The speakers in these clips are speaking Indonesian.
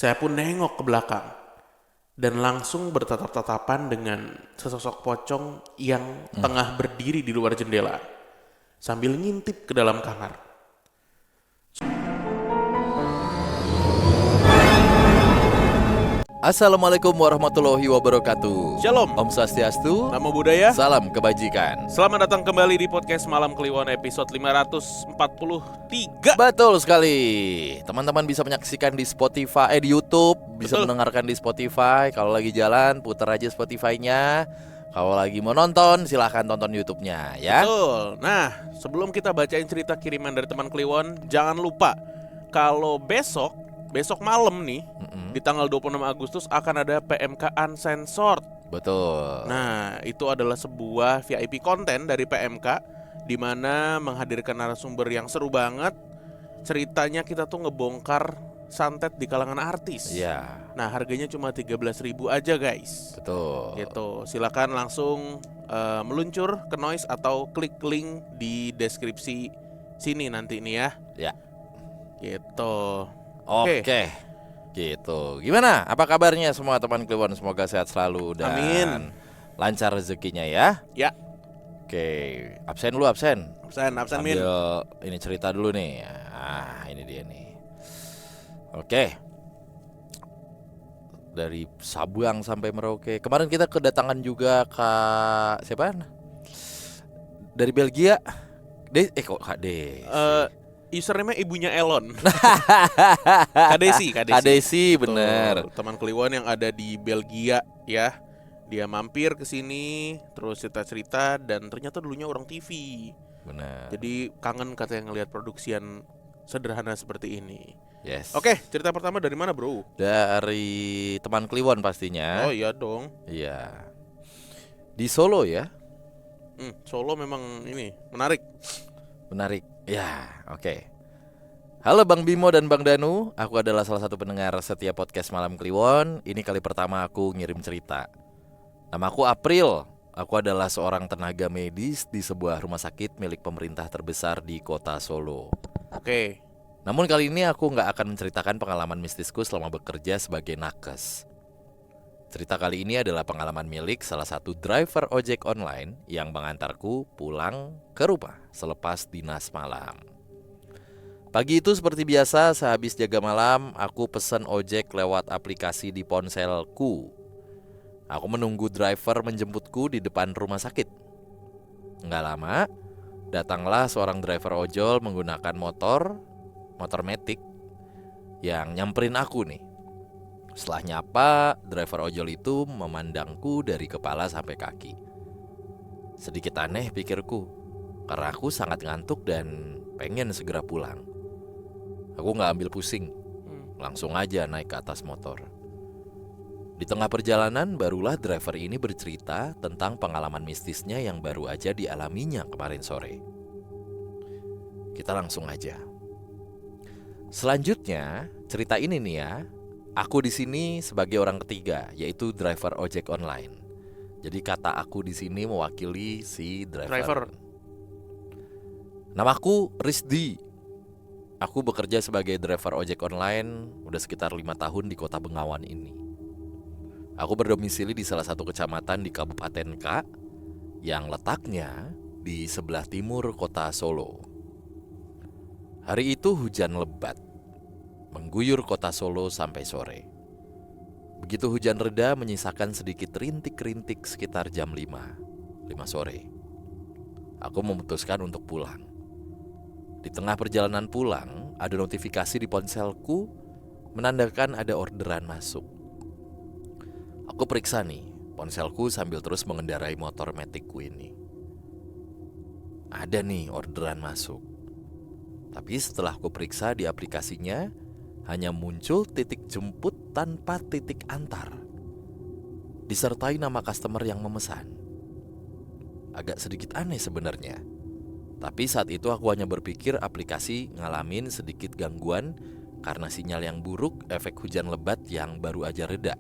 Saya pun nengok ke belakang dan langsung bertatap-tatapan dengan sesosok pocong yang tengah berdiri di luar jendela sambil ngintip ke dalam kamar. Assalamualaikum warahmatullahi wabarakatuh. Shalom. Om Swastiastu. Namo Buddhaya. Salam kebajikan. Selamat datang kembali di podcast Malam Kliwon episode 543. Betul sekali. Teman-teman bisa menyaksikan di Spotify, di YouTube, bisa Betul. mendengarkan di Spotify. Kalau lagi jalan, putar aja Spotify-nya. Kalau lagi mau nonton, silahkan tonton YouTube-nya ya. Betul. Nah, sebelum kita bacain cerita kiriman dari teman Kliwon, jangan lupa kalau besok malam nih, di tanggal 26 Agustus akan ada PMK Uncensored. Betul. Nah, itu adalah sebuah VIP konten dari PMK di mana menghadirkan narasumber yang seru banget. Ceritanya kita tuh ngebongkar santet di kalangan artis. Iya, Nah, harganya cuma 13.000 aja, guys. betul. Gitu. Silakan langsung meluncur ke Noise atau klik link di deskripsi sini nanti nih ya. Ya. Gitu. Oke. Gitu. Gimana? Apa kabarnya semua teman Kliwon? Semoga sehat selalu dan Amin. lancar rezekinya ya. Ya. Oke, absen lu absen. Absen Min. Sambil ini cerita dulu nih. Ah, ini dia nih. Oke. Dari Sabang sampai Merauke. Kemarin kita kedatangan juga Kak siapa? Dari Belgia. Kok Kak Desi? Username ibunya Elon. Kadesi. Kadesi bener. Tuh, teman Kliwon yang ada di Belgia ya. Dia mampir ke sini terus cerita-cerita dan ternyata dulunya orang TV. Bener. Jadi kangen katanya ngelihat produksian sederhana seperti ini. Yes. Oke, cerita pertama dari mana, Bro? Dari teman Kliwon pastinya. Oh iya dong. Iya. Di Solo ya. Solo memang ini menarik. Menarik. Ya, oke. Halo Bang Bimo dan Bang Danu. Aku adalah salah satu pendengar setiap podcast Malam Kliwon. Ini kali pertama aku ngirim cerita. Namaku April. Aku adalah seorang tenaga medis di sebuah rumah sakit milik pemerintah terbesar di kota Solo. Oke. Namun kali ini aku nggak akan menceritakan pengalaman mistisku selama bekerja sebagai nakes. Cerita kali ini adalah pengalaman milik salah satu driver ojek online yang mengantarku pulang ke rumah selepas dinas malam. Pagi itu seperti biasa, sehabis jaga malam, aku pesan ojek lewat aplikasi di ponselku. Aku menunggu driver menjemputku di depan rumah sakit. Nggak lama, datanglah seorang driver ojol menggunakan motor matic yang nyamperin aku nih. Setelah nyapa, driver ojol itu memandangku dari kepala sampai kaki. Sedikit aneh pikirku, karena aku sangat ngantuk dan pengen segera pulang. Aku gak ambil pusing, langsung aja naik ke atas motor. Di tengah perjalanan barulah driver ini bercerita tentang pengalaman mistisnya yang baru aja dialaminya kemarin sore. Kita langsung aja. Selanjutnya, cerita ini nih ya. Aku di sini sebagai orang ketiga, yaitu driver ojek online. Jadi kata aku di sini mewakili si driver. Namaku Rizdi. Aku bekerja sebagai driver ojek online udah sekitar 5 tahun di kota Bengawan ini. Aku berdomisili di salah satu kecamatan di Kabupaten K yang letaknya di sebelah timur kota Solo. Hari itu hujan lebat mengguyur kota Solo sampai sore. Begitu hujan reda menyisakan sedikit rintik-rintik sekitar jam 5 sore. Aku memutuskan untuk pulang. Di tengah perjalanan pulang, ada notifikasi di ponselku menandakan ada orderan masuk. Aku periksa nih ponselku sambil terus mengendarai motor maticku ini. Ada nih orderan masuk. Tapi setelah aku periksa di aplikasinya, hanya muncul titik jemput tanpa titik antar, disertai nama customer yang memesan. Agak sedikit aneh sebenarnya. Tapi saat itu aku hanya berpikir aplikasi ngalamin sedikit gangguan karena sinyal yang buruk efek hujan lebat yang baru aja reda.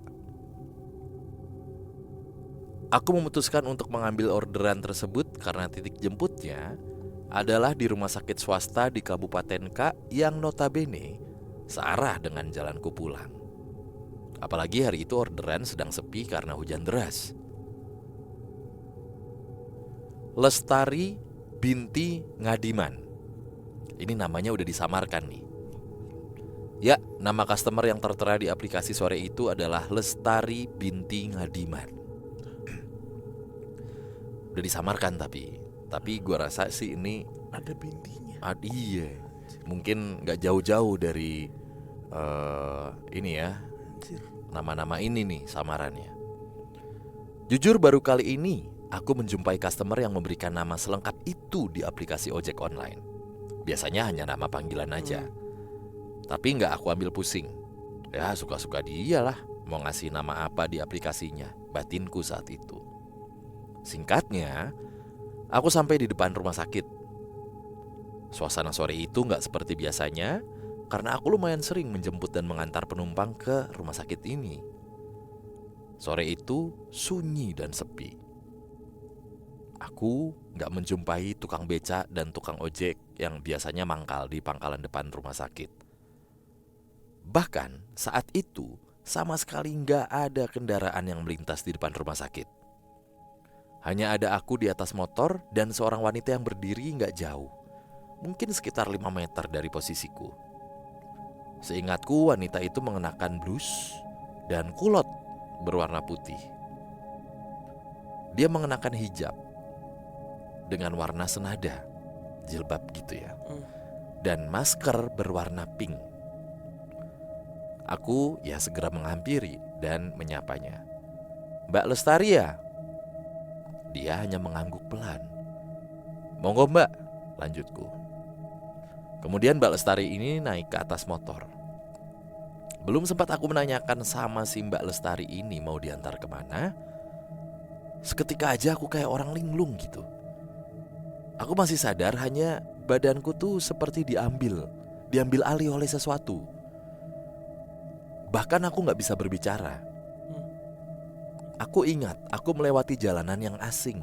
Aku memutuskan untuk mengambil orderan tersebut karena titik jemputnya adalah di rumah sakit swasta di Kabupaten K yang notabene searah dengan jalanku pulang. Apalagi hari itu orderan sedang sepi karena hujan deras. Lestari binti Ngadiman. Ini namanya udah disamarkan nih. Ya, nama customer yang tertera di aplikasi sore itu adalah Lestari binti Ngadiman. Udah disamarkan tapi gua rasa sih ini Ada bintinya. iya. Mungkin gak jauh-jauh dari ini ya, Anjir. nama-nama ini nih samarannya. Jujur baru kali ini aku menjumpai customer yang memberikan nama selengkap itu di aplikasi ojek online. Biasanya hanya nama panggilan aja. Tapi nggak aku ambil pusing. Ya suka-suka dia lah mau ngasih nama apa di aplikasinya. Batinku saat itu. Singkatnya, aku sampai di depan rumah sakit. Suasana sore itu nggak seperti biasanya karena aku lumayan sering menjemput dan mengantar penumpang ke rumah sakit ini. Sore itu sunyi dan sepi. Aku nggak menjumpai tukang beca dan tukang ojek yang biasanya mangkal di pangkalan depan rumah sakit. Bahkan saat itu sama sekali nggak ada kendaraan yang melintas di depan rumah sakit. Hanya ada aku di atas motor dan seorang wanita yang berdiri nggak jauh. Mungkin sekitar 5 meter dari posisiku. Seingatku wanita itu mengenakan blus dan kulot berwarna putih. Dia mengenakan hijab dengan warna senada, jilbab gitu ya, dan masker berwarna pink. Aku ya segera menghampiri dan menyapanya. Mbak Lestari ya? Dia hanya mengangguk pelan. Monggo mbak, lanjutku. Kemudian Mbak Lestari ini naik ke atas motor. Belum sempat aku menanyakan sama si Mbak Lestari ini mau diantar kemana, seketika aja aku kayak orang linglung gitu. Aku masih sadar hanya badanku tuh seperti diambil alih oleh sesuatu. Bahkan aku gak bisa berbicara. Aku ingat aku melewati jalanan yang asing,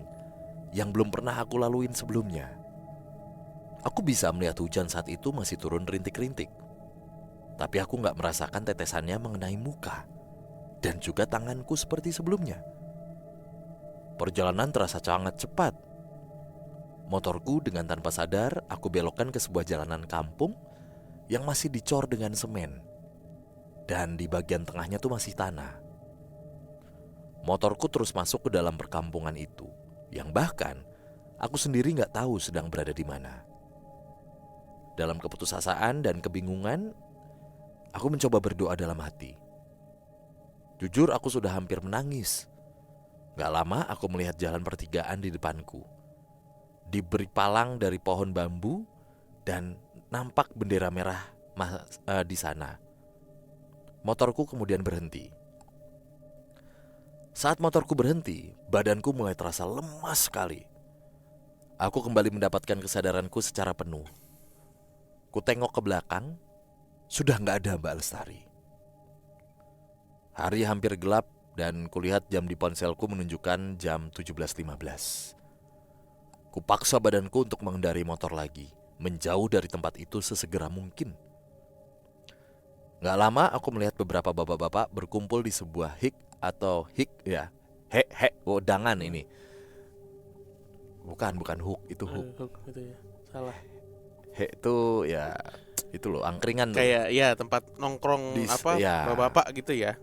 yang belum pernah aku laluin sebelumnya. Aku bisa melihat hujan saat itu masih turun rintik-rintik. Tapi aku gak merasakan tetesannya mengenai muka dan juga tanganku seperti sebelumnya. Perjalanan terasa sangat cepat. Motorku dengan tanpa sadar aku belokkan ke sebuah jalanan kampung yang masih dicor dengan semen. Dan di bagian tengahnya tuh masih tanah. Motorku terus masuk ke dalam perkampungan itu, yang bahkan aku sendiri gak tahu sedang berada di mana. Dalam keputusasaan dan kebingungan, aku mencoba berdoa dalam hati. Jujur aku sudah hampir menangis. Gak lama aku melihat jalan pertigaan di depanku. Diberi palang dari pohon bambu dan nampak bendera merah di sana. Motorku kemudian berhenti. Saat motorku berhenti, badanku mulai terasa lemas sekali. Aku kembali mendapatkan kesadaranku secara penuh. Ku tengok ke belakang, sudah gak ada Mbak Lestari. Hari hampir gelap dan kulihat jam di ponselku menunjukkan jam 17.15. Kupaksa badanku untuk mengendari motor lagi, menjauh dari tempat itu sesegera mungkin. Gak lama aku melihat beberapa bapak-bapak berkumpul di sebuah hik wedangan ini. Bukan hook, itu hook. Hook itu ya. Salah. Hek itu ya itu loh, angkringan tuh. Kayak ya tempat nongkrong bapak-bapak gitu ya.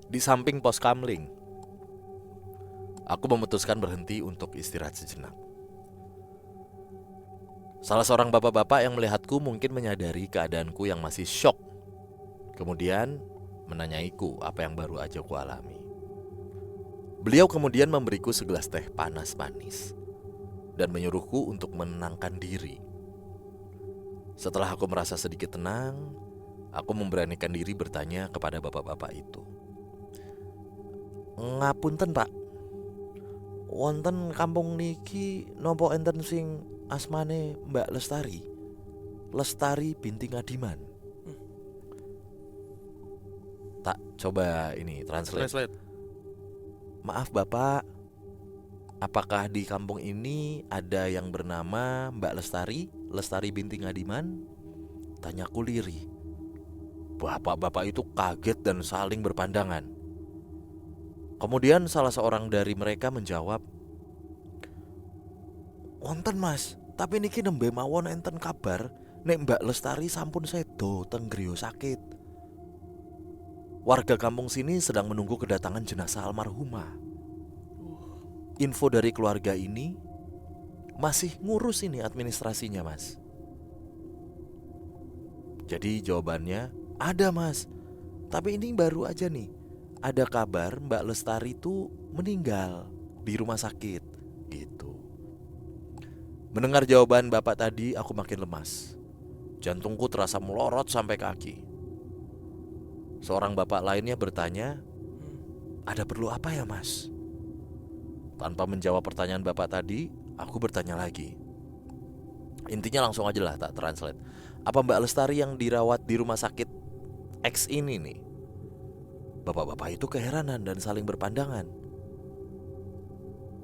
Di samping pos kamling. Aku memutuskan berhenti untuk istirahat sejenak. Salah seorang bapak-bapak yang melihatku mungkin menyadari keadaanku yang masih syok. Kemudian menanyaiku apa yang baru aja ku alami. Beliau kemudian memberiku segelas teh panas manis dan menyuruhku untuk menenangkan diri. Setelah aku merasa sedikit tenang, aku memberanikan diri bertanya kepada bapak-bapak itu. Ngapunten Pak, wonten kampung niki nopo enten sing asmane Mbak Lestari? Lestari binti Ngadiman. Tak, coba ini translate. Maaf Bapak, apakah di kampung ini ada yang bernama Mbak Lestari binti Ngadiman? Tanyaku lirih. Bapak-bapak itu kaget dan saling berpandangan. Kemudian salah seorang dari mereka menjawab, "Wonten Mas, tapi niki nembe mawon enten kabar nek Mbak Lestari sampun sedo teng griya sakit. Warga kampung sini sedang menunggu kedatangan jenazah almarhumah. Info dari keluarga ini masih ngurus ini administrasinya, Mas." Jadi jawabannya, "Ada Mas, tapi ini baru aja nih. Ada kabar Mbak Lestari itu meninggal di rumah sakit." Gitu. Mendengar jawaban bapak tadi, aku makin lemas. Jantungku terasa melorot sampai kaki. Seorang bapak lainnya bertanya, "Ada perlu apa ya Mas?" Tanpa menjawab pertanyaan bapak tadi, aku bertanya lagi. Intinya langsung aja lah tak translate. "Apa Mbak Lestari yang dirawat di rumah sakit X ini nih?" Bapak-bapak itu keheranan dan saling berpandangan.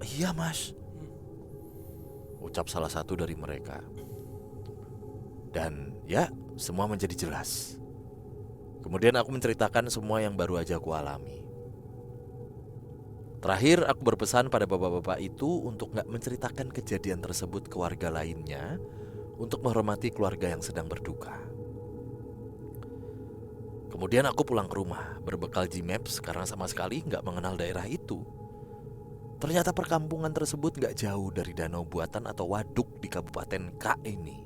"Iya Mas," ucap salah satu dari mereka. Dan ya, semua menjadi jelas. Kemudian aku menceritakan semua yang baru aja aku alami. Terakhir aku berpesan pada bapak-bapak itu untuk gak menceritakan kejadian tersebut ke warga lainnya, untuk menghormati keluarga yang sedang berduka. Kemudian aku pulang ke rumah berbekal Gmaps karena sama sekali gak mengenal daerah itu. Ternyata perkampungan tersebut gak jauh dari danau buatan atau waduk di Kabupaten K ini.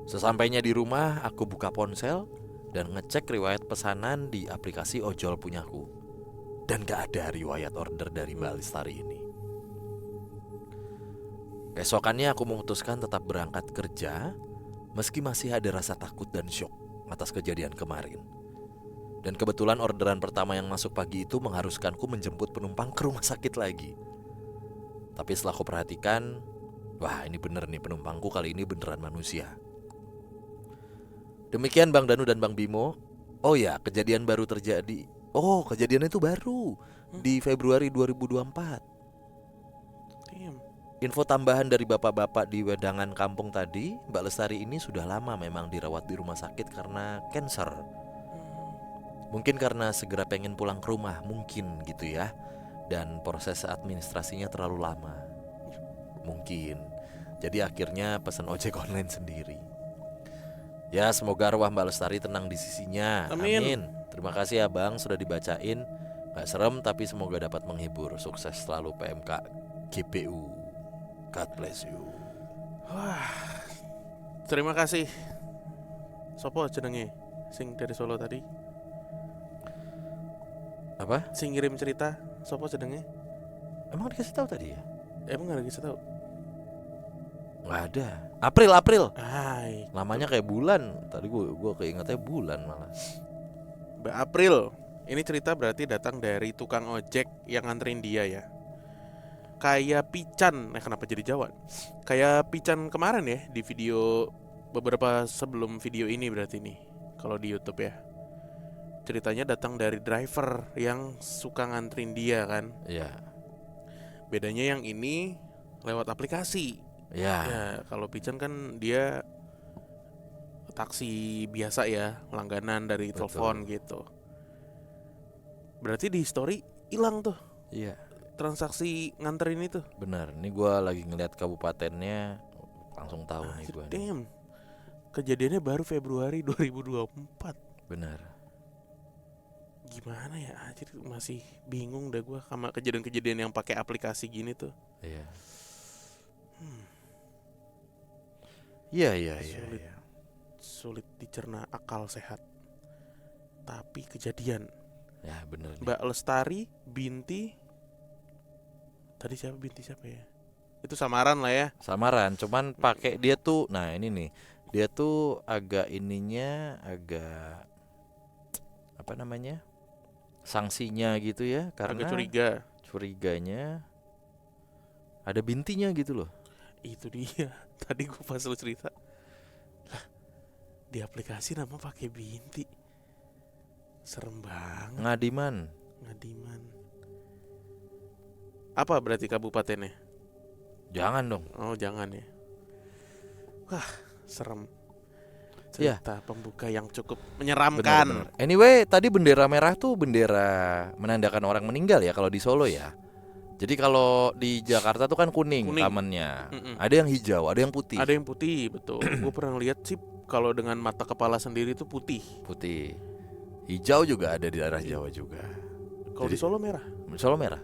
Sesampainya di rumah, aku buka ponsel dan ngecek riwayat pesanan di aplikasi ojol punyaku. Dan gak ada riwayat order dari Mbak Lestari ini. Besokannya aku memutuskan tetap berangkat kerja, meski masih ada rasa takut dan syok atas kejadian kemarin. Dan kebetulan orderan pertama yang masuk pagi itu mengharuskanku menjemput penumpang ke rumah sakit lagi. Tapi setelah aku perhatikan, wah ini bener nih, penumpangku kali ini beneran manusia. Demikian Bang Danu dan Bang Bimo. Oh ya, kejadian baru terjadi. Oh, kejadian itu baru di Februari 2024. Damn. Info tambahan dari bapak-bapak di wedangan kampung tadi, Mbak Lestari ini sudah lama memang dirawat di rumah sakit karena cancer. Mungkin karena segera pengen pulang ke rumah, mungkin gitu ya. Dan proses administrasinya terlalu lama. Mungkin. Jadi akhirnya pesan ojek online sendiri. Ya, semoga arwah Mbak Lestari tenang di sisinya. Amin. Terima kasih ya Bang, sudah dibacain. Gak serem tapi semoga dapat menghibur. Sukses selalu PMK GPU. God bless you. Wah. Terima kasih. Sopo jenenge sing dari Solo tadi? Apa? Sing ngirim cerita, sopo jenenge? Emang dikasih tahu tadi ya? Emang gak dikasih tahu? Nggak ada. April. Hai, Namanya kayak bulan. Tadi gue keingetnya bulan malah. Mbak April. Ini cerita berarti datang dari tukang ojek yang nganterin dia ya. Kayak Pican, kenapa jadi Jawa? Kayak Pican kemarin ya di video beberapa sebelum video ini berarti nih. Kalau di YouTube ya. Ceritanya datang dari driver yang suka nganterin dia kan. Iya. Bedanya yang ini lewat aplikasi. Ya. Ya, kalau Pican kan dia taksi biasa ya, langganan dari Betul. telepon gitu. Berarti di story hilang tuh Iya. transaksi nganterin itu. Benar. Ini gue lagi ngeliat kabupatennya, langsung tahu nih gue. Damn. Kejadiannya baru Februari 2024. Benar. Gimana ya? Anjir, masih bingung dah gue sama kejadian-kejadian yang pakai aplikasi gini tuh. Iya. Iya. Sulit dicerna akal sehat. Tapi kejadian. Ya bener nih. Mbak Lestari binti. Tadi siapa binti siapa ya? Itu samaran lah ya. Samaran, cuman pakai dia tuh. Nah ini nih, dia tuh agak agak apa namanya? Sanksinya gitu ya, karena Agak curiganya ada bintinya gitu loh. Itu dia. Tadi gue pas lu cerita, lah, di aplikasi nama pakai binti. Serem banget. Ngadiman. Apa berarti kabupatennya? Jangan dong. Oh jangan ya. Wah serem. cerita pembuka yang cukup menyeramkan. Benar. Anyway, tadi bendera merah tuh bendera menandakan orang meninggal ya kalau di Solo ya. Jadi kalau di Jakarta tuh kan kuning. Kamennya. Ada yang hijau, ada yang putih. Ada yang putih, betul. Gue pernah lihat sih kalau dengan mata kepala sendiri tuh putih. Putih. Hijau juga ada di daerah Jawa juga. Kalau di Solo merah. Solo merah.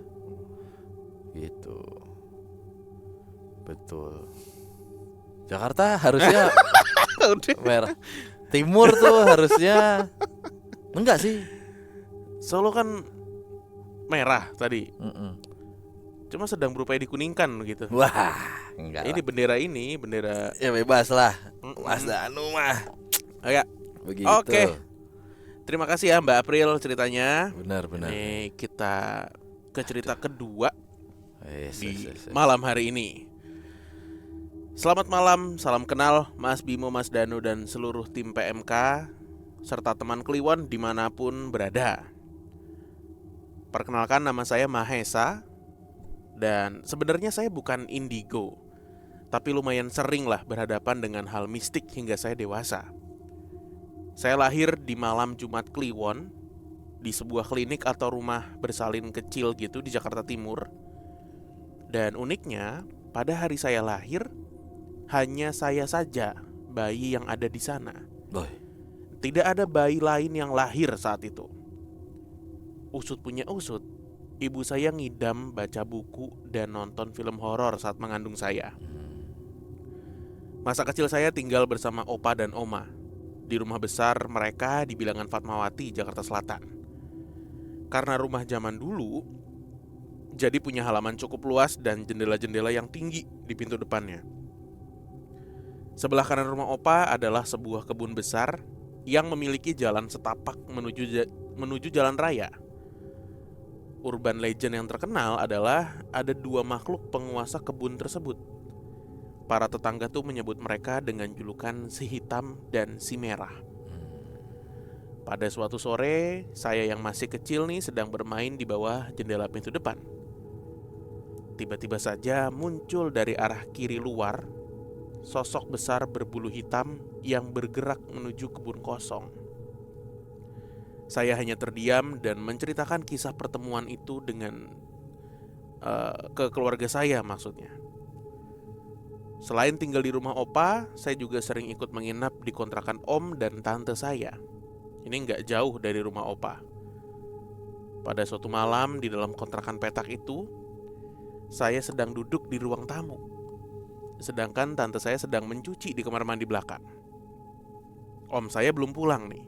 Gitu. Betul. Jakarta harusnya merah. Timur tuh harusnya enggak sih. Solo kan merah tadi. Cuma sedang berupaya dikuningkan gitu. Wah, enggak Ini lah. bendera Ya bebas lah. Mas Danu mah. Ya. Begitu. Oke. Terima kasih ya Mbak April ceritanya. Benar. Ini kita ke cerita kedua Yes. malam hari ini. Selamat malam, salam kenal Mas Bimo, Mas Danu, dan seluruh tim PMK serta teman Kliwon dimanapun berada. Perkenalkan, nama saya Mahesa. Dan sebenarnya saya bukan indigo, tapi lumayan sering lah berhadapan dengan hal mistik hingga saya dewasa. Saya lahir di malam Jumat Kliwon di sebuah klinik atau rumah bersalin kecil gitu di Jakarta Timur. Dan uniknya, pada hari saya lahir, hanya saya saja bayi yang ada di sana. Boy. Tidak ada bayi lain yang lahir saat itu. Usut punya usut, ibu saya ngidam baca buku dan nonton film horor saat mengandung saya. Masa kecil saya tinggal bersama opa dan oma di rumah besar mereka di bilangan Fatmawati, Jakarta Selatan. Karena rumah zaman dulu, jadi punya halaman cukup luas dan jendela-jendela yang tinggi di pintu depannya. Sebelah kanan rumah opa adalah sebuah kebun besar yang memiliki jalan setapak menuju jalan raya. Urban legend yang terkenal adalah ada dua makhluk penguasa kebun tersebut. Para tetangga tuh menyebut mereka dengan julukan si hitam dan si merah. Pada suatu sore, saya yang masih kecil nih sedang bermain di bawah jendela pintu depan. Tiba-tiba saja muncul dari arah kiri luar sosok besar berbulu hitam yang bergerak menuju kebun kosong. Saya hanya terdiam dan menceritakan kisah pertemuan itu dengan ke keluarga saya maksudnya. Selain tinggal di rumah opa, saya juga sering ikut menginap di kontrakan om dan tante saya. Ini nggak jauh dari rumah opa. Pada suatu malam di dalam kontrakan petak itu, saya sedang duduk di ruang tamu. Sedangkan tante saya sedang mencuci di kamar mandi belakang. Om saya belum pulang nih.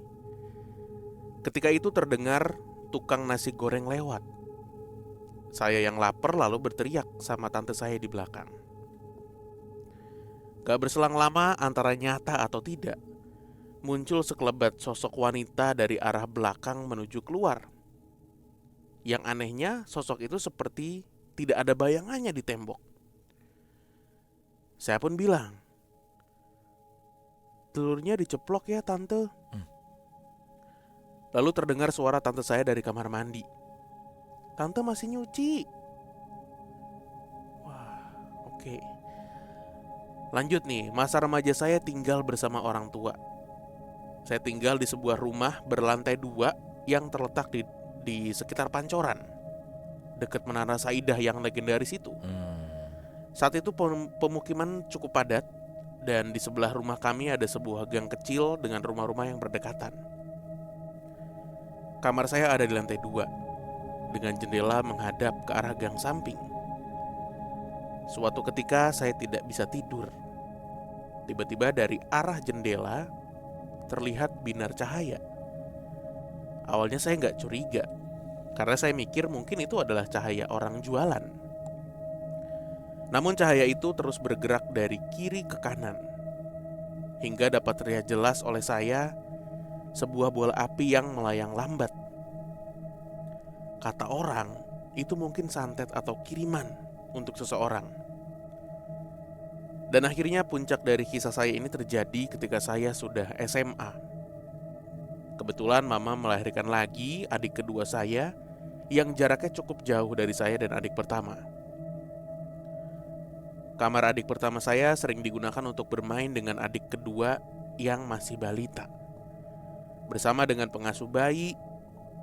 Ketika itu terdengar tukang nasi goreng lewat. Saya yang lapar lalu berteriak sama tante saya di belakang. Gak berselang lama antara nyata atau tidak, muncul sekelebat sosok wanita dari arah belakang menuju keluar. Yang anehnya sosok itu seperti tidak ada bayangannya di tembok. Saya pun bilang, telurnya diceplok ya tante. Lalu terdengar suara tante saya dari kamar mandi. Tante masih nyuci. Wah, oke. Lanjut nih, masa remaja saya tinggal bersama orang tua. Saya tinggal di sebuah rumah berlantai 2 yang terletak di sekitar Pancoran, dekat Menara Saidah yang legendaris itu. Saat itu pemukiman cukup padat dan di sebelah rumah kami ada sebuah gang kecil dengan rumah-rumah yang berdekatan. Kamar saya ada di lantai 2 dengan jendela menghadap ke arah gang samping. Suatu ketika saya tidak bisa tidur. Tiba-tiba dari arah jendela terlihat binar cahaya. Awalnya saya nggak curiga karena saya mikir mungkin itu adalah cahaya orang jualan. Namun cahaya itu terus bergerak dari kiri ke kanan hingga dapat terlihat jelas oleh saya sebuah bola api yang melayang lambat. Kata orang, itu mungkin santet atau kiriman untuk seseorang. Dan akhirnya puncak dari kisah saya ini terjadi ketika saya sudah SMA. Kebetulan mama melahirkan lagi adik kedua saya yang jaraknya cukup jauh dari saya dan adik pertama. Kamar adik pertama saya sering digunakan untuk bermain dengan adik kedua yang masih balita, bersama dengan pengasuh bayi,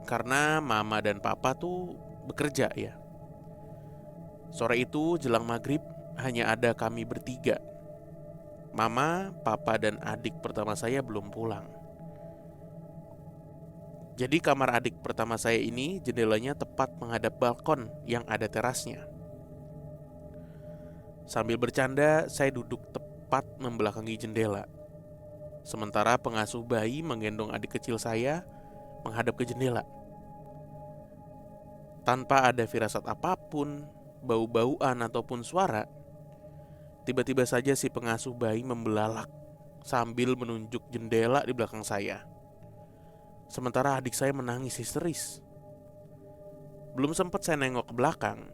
karena mama dan papa tuh bekerja ya. Sore itu jelang maghrib hanya ada kami bertiga. Mama, papa, dan adik pertama saya belum pulang. Jadi kamar adik pertama saya ini jendelanya tepat menghadap balkon yang ada terasnya. Sambil bercanda, saya duduk tepat membelakangi jendela. Sementara pengasuh bayi menggendong adik kecil saya menghadap ke jendela. Tanpa ada firasat apapun, bau-bauan ataupun suara, tiba-tiba saja si pengasuh bayi membelalak sambil menunjuk jendela di belakang saya. Sementara adik saya menangis histeris. Belum sempat saya nengok ke belakang,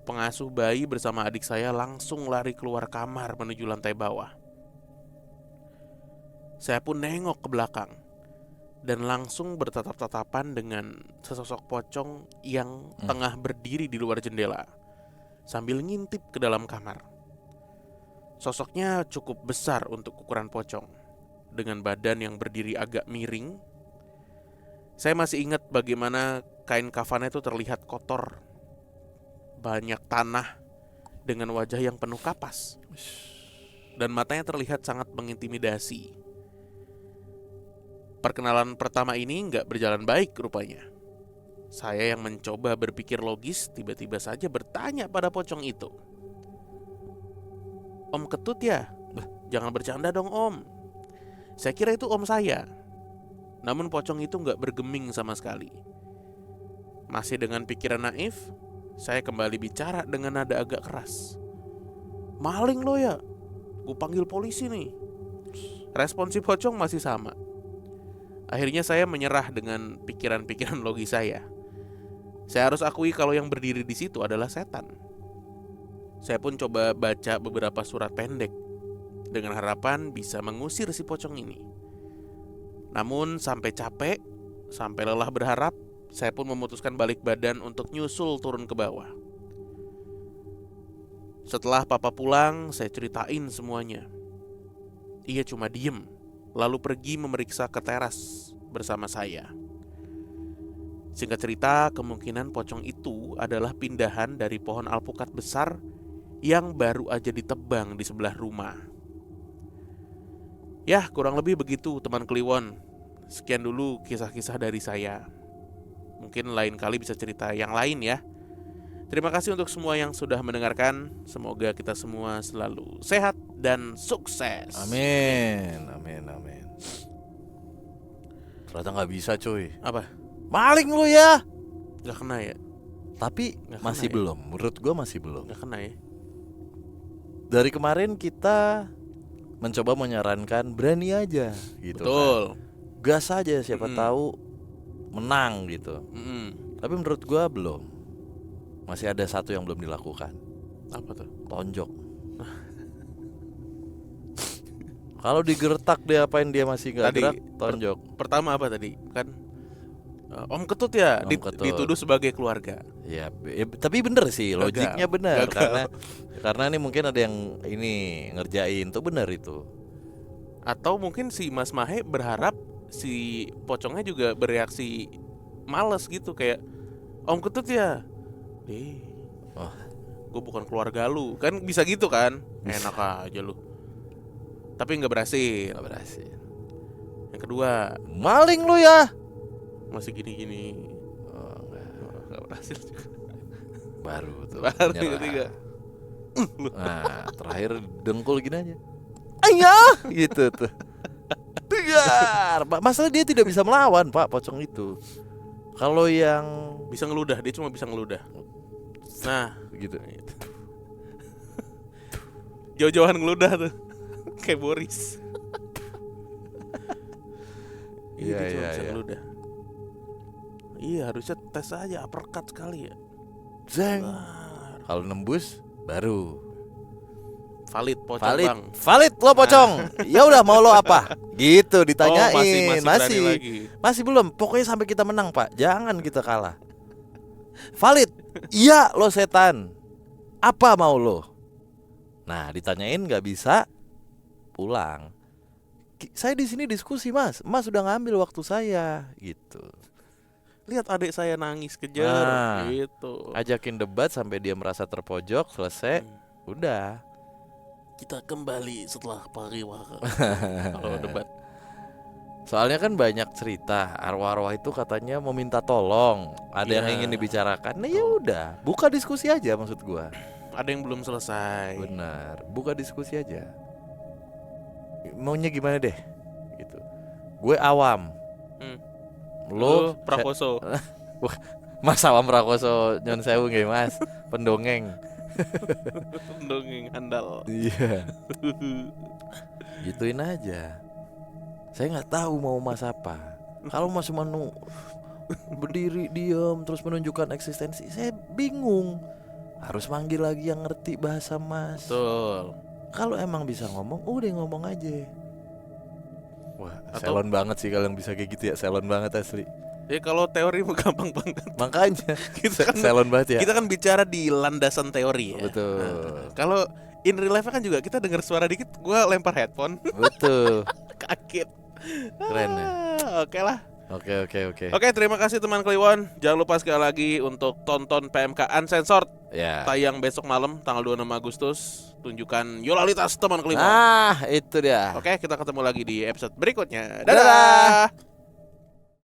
pengasuh bayi bersama adik saya langsung lari keluar kamar menuju lantai bawah. Saya pun nengok ke belakang dan langsung bertatap-tatapan dengan sesosok pocong yang tengah berdiri di luar jendela sambil ngintip ke dalam kamar. Sosoknya cukup besar untuk ukuran pocong, dengan badan yang berdiri agak miring. Saya masih ingat bagaimana kain kafannya itu terlihat kotor, banyak tanah, dengan wajah yang penuh kapas, dan matanya terlihat sangat mengintimidasi. Perkenalan pertama ini nggak berjalan baik rupanya. Saya yang mencoba berpikir logis tiba-tiba saja bertanya pada pocong itu, "Om Ketut ya? Jangan bercanda dong om. Saya kira itu om saya." Namun pocong itu nggak bergeming sama sekali. Masih dengan pikiran naif, saya kembali bicara dengan nada agak keras. "Maling lo ya? Gue panggil polisi nih." Respon si pocong masih sama. Akhirnya saya menyerah dengan pikiran-pikiran logis saya. Saya harus akui kalau yang berdiri di situ adalah setan. Saya pun coba baca beberapa surat pendek dengan harapan bisa mengusir si pocong ini. Namun sampai capek, sampai lelah berharap, saya pun memutuskan balik badan untuk nyusul turun ke bawah. Setelah papa pulang, saya ceritain semuanya. Ia cuma diem, lalu pergi memeriksa ke teras bersama saya. Singkat cerita, kemungkinan pocong itu adalah pindahan dari pohon alpukat besar yang baru aja ditebang di sebelah rumah. Ya, kurang lebih begitu teman Kliwon. Sekian dulu kisah-kisah dari saya. Mungkin lain kali bisa cerita yang lain ya. Terima kasih untuk semua yang sudah mendengarkan. Semoga kita semua selalu sehat dan sukses. Amin. Ternyata gak bisa cuy. Apa? Maling lu ya. Gak kena ya? Tapi Nggak masih kena ya? belum. Menurut gue masih belum. Gak kena ya? Dari kemarin kita mencoba menyarankan berani aja gitu. Betul. Kan. Gas aja siapa tahu menang gitu. Tapi menurut gua belum. Masih ada satu yang belum dilakukan. Apa tuh? Tonjok. Kalau digertak diapain dia masih nggak Tadi, gerak, tonjok. Pertama apa tadi? Kan Om Ketut ya, Om Ketut. dituduh sebagai keluarga. Ya, tapi bener sih, logiknya benar. Karena ini mungkin ada yang ini ngerjain tuh, benar itu. Atau mungkin si Mas Mahe berharap si pocongnya juga bereaksi males gitu, kayak Om Ketut ya, gue bukan keluarga lu, kan bisa gitu kan. Enak aja lu. Tapi nggak berhasil. Yang kedua, maling lu ya, masih gini-gini. Nggak berhasil juga. Baru tuh Baru nyerah. ketiga. Nah, terakhir dengkul gini aja. Ayah, gitu tuh. Biar, masalah dia tidak bisa melawan Pak pocong itu. Kalau yang bisa ngeludah, dia cuma bisa ngeludah. Nah, gitu. Jauh-jauhan ngeludah tuh. Kayak Boris. Iya, dia cuma bisa ngeludah. Iya, harusnya tes aja uppercut sekali ya. Zeng. Kalau nembus baru valid pocong bang. Valid lo pocong. Ya udah mau lo apa? Gitu ditanyain. Masih belum. Pokoknya sampai kita menang Pak. Jangan kita kalah. Valid. Iya lo setan. Apa mau lo? Nah ditanyain nggak bisa pulang. Saya di sini diskusi, Mas. Mas sudah ngambil waktu saya gitu. Lihat adik saya nangis kejar Nah. gitu. Ajakin debat sampai dia merasa terpojok, selesai, udah. Kita kembali setelah pariwara. Kalau debat. Soalnya kan banyak cerita arwah-arwah itu katanya meminta tolong, ada yang Iya. ingin dibicarakan. Nah ya udah, buka diskusi aja maksud gua. Ada yang belum selesai. Benar, buka diskusi aja. Maunya gimana deh? Gitu. Gue awam. Hmm. Lo Prakoso. Mas Awam Prakoso nyon sewu nggih, Mas. Pendongeng. Dongeng handal. Iya. Gituin aja. Saya nggak tahu mau Mas apa. Kalau Mas cuma berdiri diam terus menunjukkan eksistensi, saya bingung. Harus manggil lagi yang ngerti bahasa Mas. Betul. Kalau emang bisa ngomong, udah ngomong aja. Wah, Atau- selon banget sih kalau yang bisa kayak gitu ya, selon banget asli. Ya kalau teori mah gampang banget. Makanya Kita kan selon banget ya. kita kan bicara di landasan teori ya. Betul. Nah, kalau in real life kan juga kita dengar suara dikit, gua lempar headphone, Betul. kaget. Keren ya. Oke lah. Oke. Oke, terima kasih teman Kliwon. Jangan lupa sekali lagi untuk tonton PMK Uncensored Ya. tayang besok malam tanggal 26 Agustus. Tunjukkan Yolalitas teman Kliwon. Nah, itu dia. Oke, kita ketemu lagi di episode berikutnya. Dadah. Dadah.